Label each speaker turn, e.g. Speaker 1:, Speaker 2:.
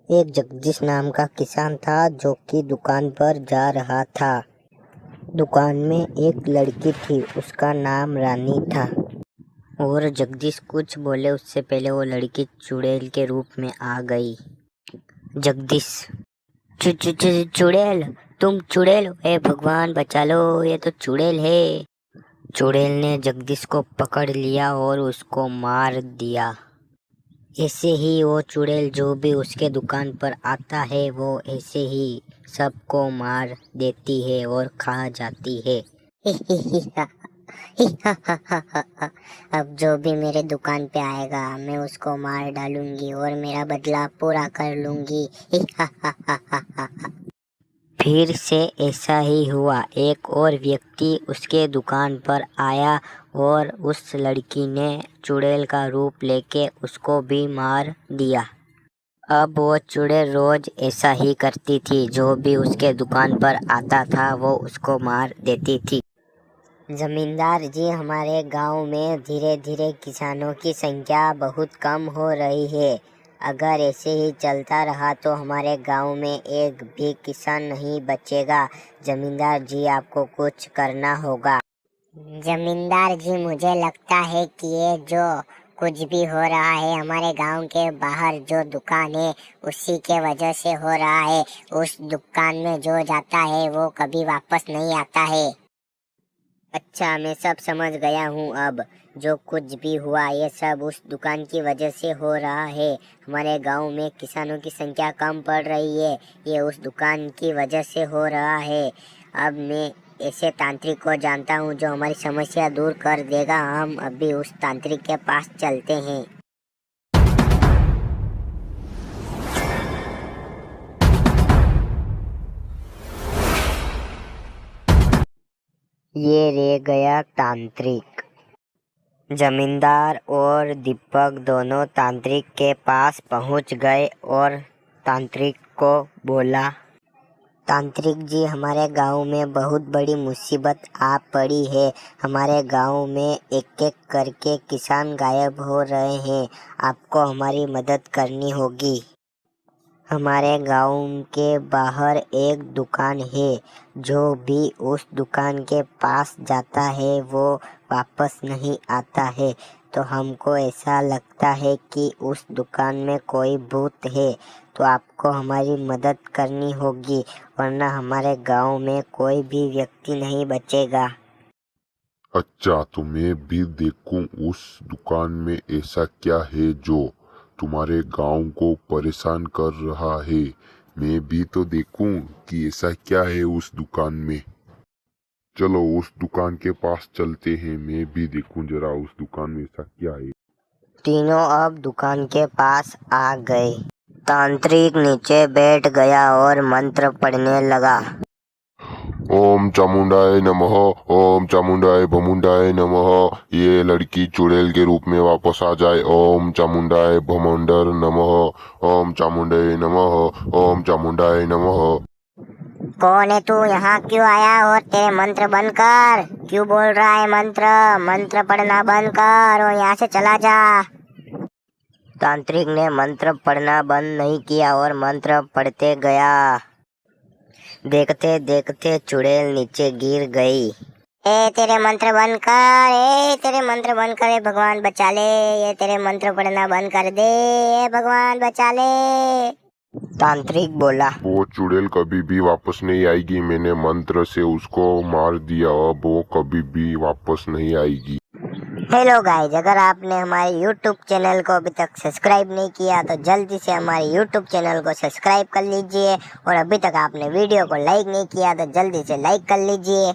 Speaker 1: एक जगदीश नाम का किसान था जो कि दुकान पर जा रहा था। दुकान में एक लड़की थी, उसका नाम रानी था। और जगदीश कुछ बोले उससे पहले वो लड़की चुड़ैल के रूप में आ गई। जगदीश, चुड़ैल, तुम चुड़ैल? हे भगवान बचा लो, ये तो चुड़ैल है। चुड़ैल ने जगदीश को पकड़ लिया और उसको मार दिया। ऐसे ही वो चुड़ैल जो भी उसके दुकान पर आता है वो ऐसे ही सबको मार देती है और खा जाती है। अब जो भी मेरे दुकान पे आएगा मैं उसको मार डालूंगी और मेरा बदला पूरा कर लूंगी। फिर से ऐसा ही हुआ। एक और व्यक्ति उसके दुकान पर आया और उस लड़की ने चुड़ैल का रूप लेके उसको भी मार दिया। अब वो चुड़ैल रोज ऐसा ही करती थी, जो भी उसके दुकान पर आता था वो उसको मार देती थी। जमींदार जी, हमारे गांव में धीरे धीरे किसानों की संख्या बहुत कम हो रही है। अगर ऐसे ही चलता रहा तो हमारे गांव में एक भी किसान नहीं बचेगा। जमींदार जी, आपको कुछ करना होगा। जमींदार जी, मुझे लगता है कि ये जो कुछ भी हो रहा है हमारे गांव के बाहर जो दुकान है उसी के वजह से हो रहा है। उस दुकान में जो जाता है वो कभी वापस नहीं आता है। अच्छा, मैं सब समझ गया हूँ। अब जो कुछ भी हुआ ये सब उस दुकान की वजह से हो रहा है। हमारे गांव में किसानों की संख्या कम पड़ रही है, ये उस दुकान की वजह से हो रहा है। अब मैं ऐसे तांत्रिक को जानता हूँ जो हमारी समस्या दूर कर देगा। हम अभी उस तांत्रिक के पास चलते हैं। ये रह गया तांत्रिक। जमींदार और दीपक दोनों तांत्रिक के पास पहुंच गए और तांत्रिक को बोला, तांत्रिक जी, हमारे गांव में बहुत बड़ी मुसीबत आ पड़ी है। हमारे गांव में एक एक करके किसान गायब हो रहे हैं। आपको हमारी मदद करनी होगी। हमारे गांव के बाहर एक दुकान है, जो भी उस दुकान के पास जाता है वो वापस नहीं आता है। तो हमको ऐसा लगता है कि उस दुकान में कोई भूत है। तो आपको हमारी मदद करनी होगी, वरना हमारे गांव में कोई भी व्यक्ति नहीं बचेगा।
Speaker 2: अच्छा, तो मैं भी देखूं उस दुकान में ऐसा क्या है जो तुम्हारे गांव को परेशान कर रहा है। मैं भी तो देखूं कि ऐसा क्या है उस दुकान में। चलो उस दुकान के पास चलते हैं, मैं भी देखूं जरा उस दुकान में ऐसा क्या है।
Speaker 1: तीनों अब दुकान के पास आ गए। तांत्रिक नीचे बैठ गया और मंत्र पढ़ने लगा।
Speaker 2: ओम चामुंडाय नमः, ओम चामुंडाय भमुंडाय नमः। ये लड़की चुड़ैल के रूप में वापस आ जाए। ओम चामुंडाय भमुंडर नमः, ओम चामुंडाय नमः, ओम चामुंडाय नमः।
Speaker 1: कौन है तू? यहाँ क्यों आया? और तेरे मंत्र बंद कर। क्यों बोल रहा है मंत्र? मंत्र पढ़ना बंद कर और यहाँ से चला जा। तांत्रिक ने मंत्र पढ़ना बंद नहीं किया और मंत्र पढ़ते गया। देखते देखते चुड़ैल नीचे गिर गई। ए तेरे मंत्र बंद कर, ए तेरे मंत्र बंद कर, ए भगवान बचा ले। ये तेरे मंत्र पढ़ना बंद कर दे, ए भगवान बचा ले। तांत्रिक बोला,
Speaker 2: वो चुड़ैल कभी भी वापस नहीं आएगी। मैंने मंत्र से उसको मार दिया, अब वो कभी भी वापस नहीं आएगी।
Speaker 1: हेलो गाइज, अगर आपने हमारे YouTube चैनल को अभी तक सब्सक्राइब नहीं किया तो जल्दी से हमारे YouTube चैनल को सब्सक्राइब कर लीजिए। और अभी तक आपने वीडियो को लाइक नहीं किया तो जल्दी से लाइक कर लीजिए।